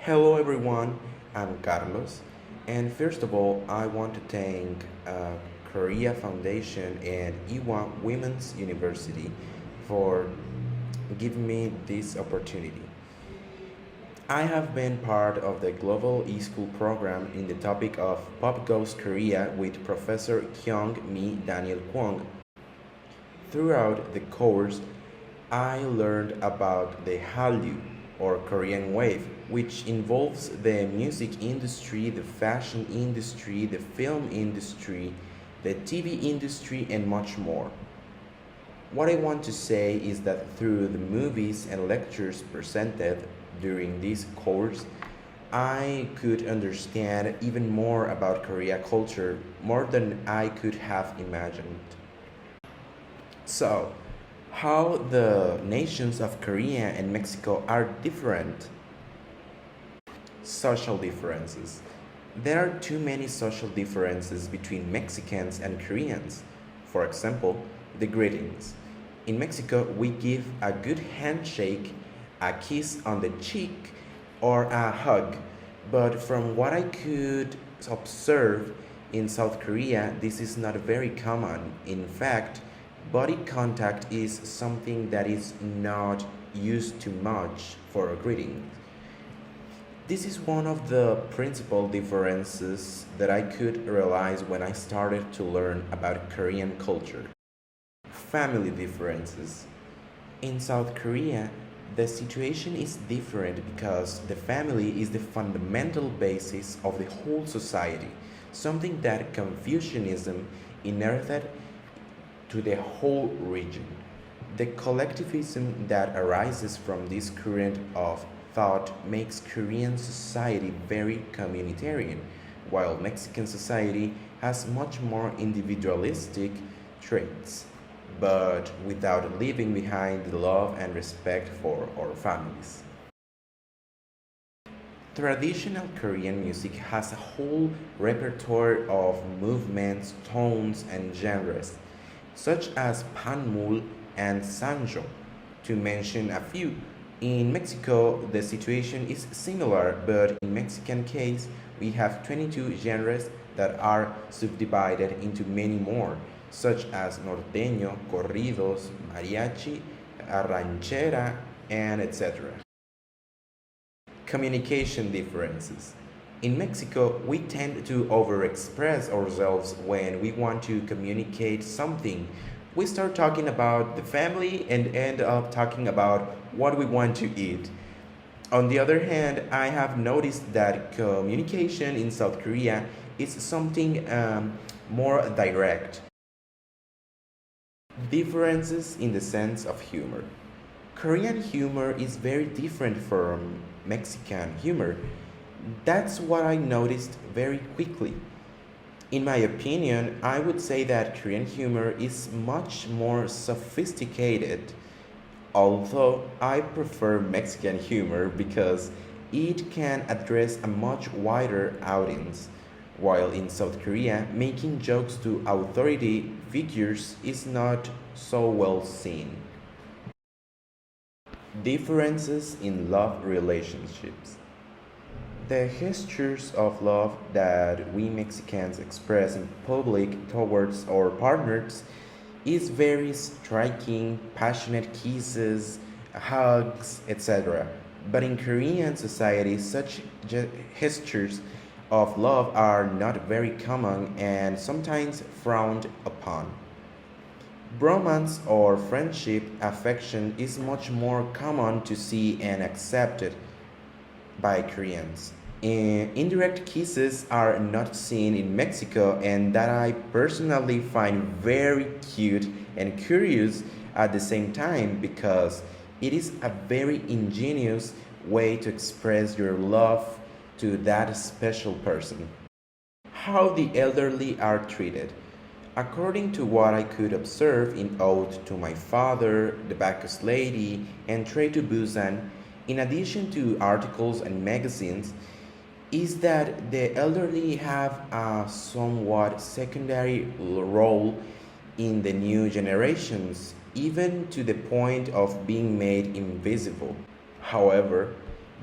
Hello everyone, I'm Carlos, and first of all, I want to thank Korea Foundation and Ewha Women's University for giving me this opportunity. I have been part of the Global E-School program in the topic of Pop Goes Korea with Professor Kyung Mi Daniel Kwong. Throughout the course, I learned about the Hallyu or Korean wave, which involves the music industry, the fashion industry, the film industry, the TV industry, and much more. What I want to say is that through the movies and lectures presented during this course, I could understand even more about Korea culture, more than I could have imagined. So, how the nations of Korea and Mexico are different. Social differences. There are too many social differences between Mexicans and Koreans. For example, the greetings. In Mexico, we give a good handshake, a kiss on the cheek, or a hug. But from what I could observe in South Korea, this is not very common. In fact, body contact is something that is not used too much for a greeting. This is one of the principal differences that I could realize when I started to learn about Korean culture. Family differences. In South Korea, the situation is different because the family is the fundamental basis of the whole society, something that Confucianism inherited to the whole region. The collectivism that arises from this current of thought makes Korean society very communitarian, while Mexican society has much more individualistic traits, but without leaving behind the love and respect for our families. Traditional Korean music has a whole repertoire of movements, tones, and genres, such as panmul and sanjo, to mention a few. In Mexico, the situation is similar, but in Mexican case, we have 22 genres that are subdivided into many more, such as norteño, corridos, mariachi, ranchera, and etc. Communication differences. In Mexico, we tend to overexpress ourselves when we want to communicate something. We start talking about the family and end up talking about what we want to eat. On the other hand, I have noticed that communication in South Korea is something more direct. Differences in the sense of humor. Korean humor is very different from Mexican humor. That's what I noticed very quickly. In my opinion, I would say that Korean humor is much more sophisticated, although I prefer Mexican humor because it can address a much wider audience, while in South Korea, making jokes to authority figures is not so well seen. Differences in love relationships. The gestures of love that we Mexicans express in public towards our partners is very striking, passionate kisses, hugs, etc. But in Korean society, such gestures of love are not very common and sometimes frowned upon. Bromance or friendship affection is much more common to see and accepted by Koreans. Indirect kisses are not seen in Mexico, and that I personally find very cute and curious at the same time because it is a very ingenious way to express your love to that special person. How the elderly are treated. According to what I could observe in Ode to My Father, The Bacchus Lady, and Trade to Busan, in addition to articles and magazines, is that the elderly have a somewhat secondary role in the new generations, even to the point of being made invisible. However,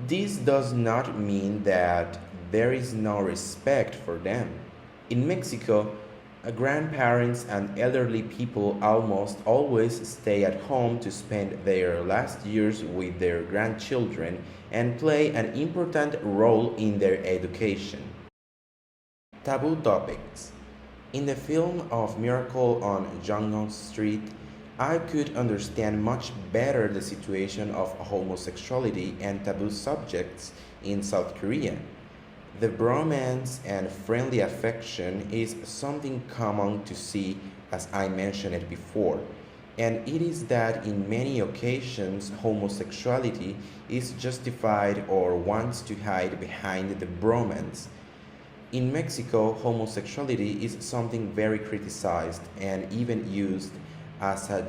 This does not mean that there is no respect for them. In Mexico, grandparents and elderly people almost always stay at home to spend their last years with their grandchildren and play an important role in their education. Taboo topics. In the film of Miracle on Jungle Street, I could understand much better the situation of homosexuality and taboo subjects in South Korea. The bromance and friendly affection is something common to see, as I mentioned it before, and it is that in many occasions homosexuality is justified or wants to hide behind the bromance. In Mexico, homosexuality is something very criticized and even used as a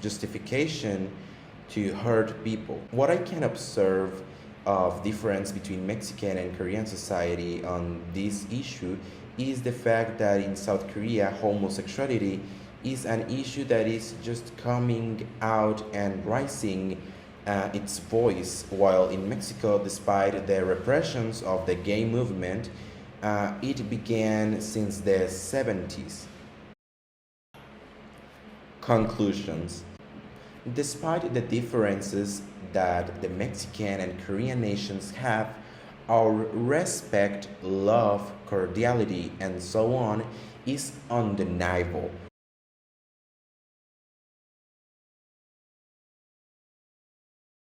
justification to hurt people. What I can observe of difference between Mexican and Korean society on this issue is the fact that in South Korea, homosexuality is an issue that is just coming out and rising its voice, while in Mexico, despite the repressions of the gay movement, it began since the 70s. Conclusions. Despite the differences that the Mexican and Korean nations have, our respect, love, cordiality, and so on is undeniable.